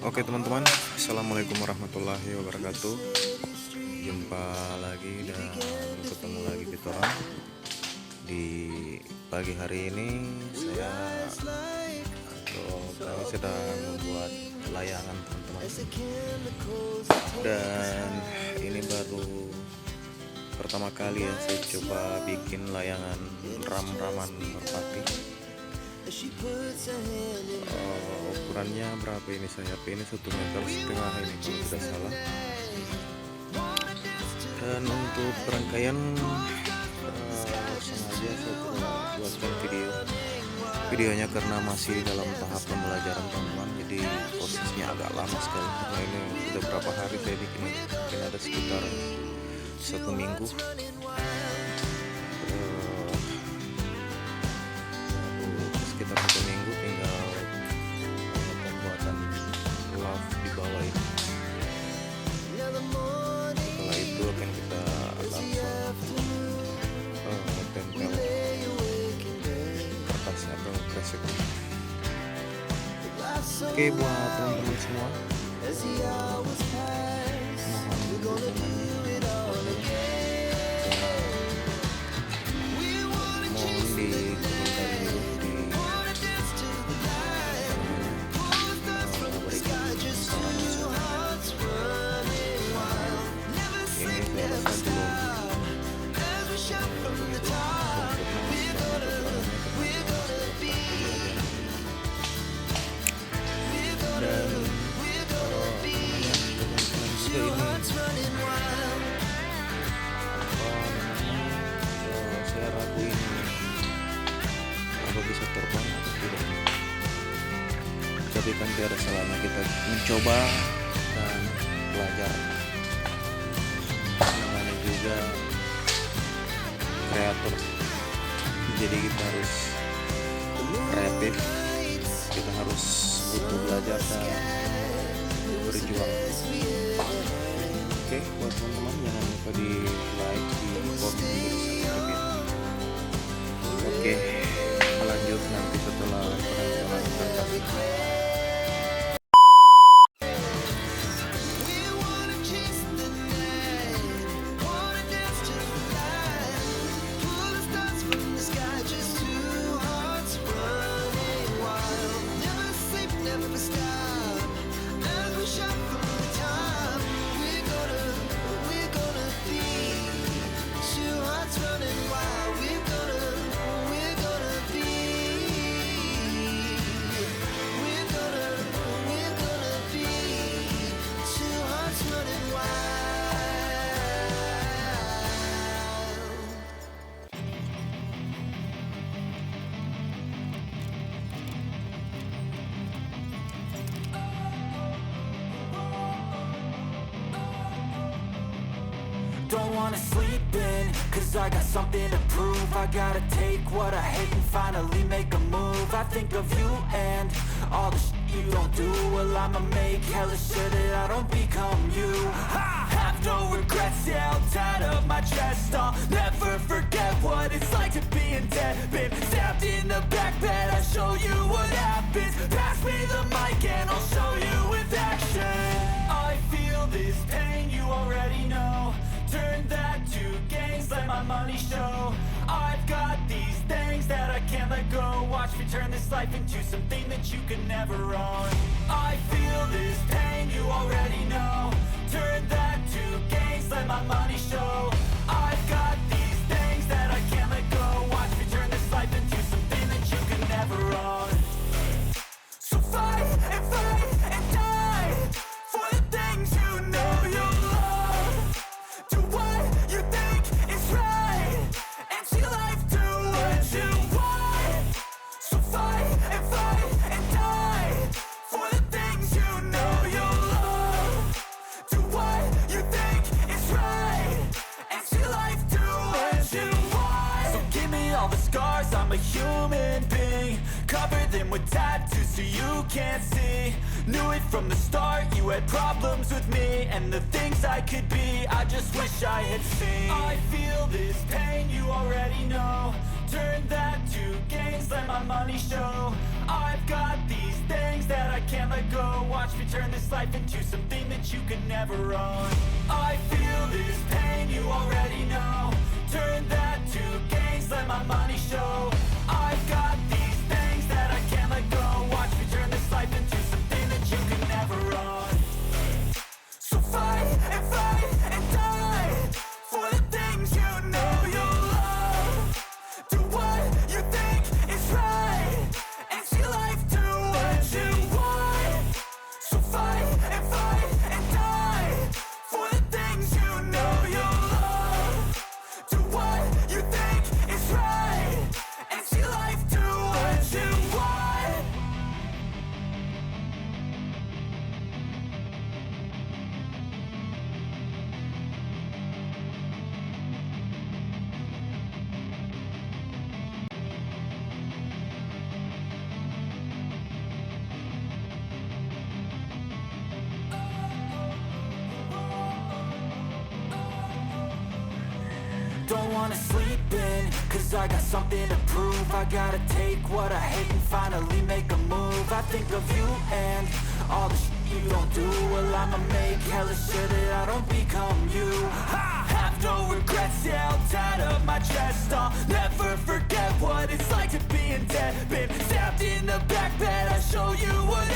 Oke teman-teman, assalamualaikum warahmatullahi wabarakatuh. Jumpa lagi dan ketemu lagi kita orang. Di pagi hari ini kami sedang membuat layangan teman-teman. Dan ini baru pertama kali ya saya coba bikin layangan Raman Merpati. Ukurannya berapa ini sayap ini 1,5 meter ini kalau tidak salah. Dan untuk rangkaian sengaja saya buatkan videonya karena masih dalam tahap pembelajaran teman-teman, jadi prosesnya agak lama sekali karena ini sudah berapa hari saya bikin, mungkin ada sekitar 1 minggu. Sekitar 1 minggu tinggal pembuatan love di bawah ini. Setelah itu akan kita langsung tempel kertasnya atau kresek. Oke, buat teman-teman semua, mohon dukungannya. Saya ragu ini apa bisa terbang atau tidak, tapi kan tidak salahnya kita mencoba dan belajar. Namanya juga kreator, jadi kita harus kreatif, kita harus butuh belajar dan berjuang. Oke, buat teman-teman jangan lupa di like, di komen, di subscribe. Oke, lanjut nanti setelah perencanaan kertas. Don't wanna sleep in, cause I got something to prove. I gotta take what I hate and finally make a move. I think of you and all the shit you don't do. Well, I'ma make hella sure that I don't become you. I have no regrets, yeah, I'll tie up my chest. I'll never forget what it's like to be in debt. Been stabbed in the back bed, I'll show you what happens. Pass me the mic and I'll show you with action. I feel this pain, you already know. Turn that to gains, let my money show. I've got these things that I can't let go. Watch me turn this life into something that you can never own. I feel this pain, you already know. Turn that to gains, let my money show. I've got these things that I can't let go. Watch me turn this life into something that you can never own. So fight and die for the things you know you love. Do what you think is right, and see life do what you want. So fight and die for the things you know you love. Do what you think is right, and see life do what you want. So give me all the scars, I'm a human being. Cover them with tattoos so you can't see. Knew it from the start, you had problems with me and the things I could be, I just wish I had seen. I feel this pain, you already know. Turn that to gains, let my money show. I've got these things that I can't let go. Watch me turn this life into something that you can never own. I feel this pain, you already know. Turn that to gains, let my money show. I've got these things that I can't let go. Watch me turn this life into something that you can never own. So fight and die for the things you know you love. Do what you think is right and see life do what you want. So fight and die for the things you know you love. Do what you think is right and see life do what you want. Don't wanna sleep in, cause I got something to prove. I gotta take what I hate and finally make a move. I think of you and all the shit you don't do. Well, I'ma make hella sure that I don't become you. I have no regrets, yeah, I'll tie up my chest. I'll never forget what it's like to be in debt. Been stabbed in the back bed, I'll show you what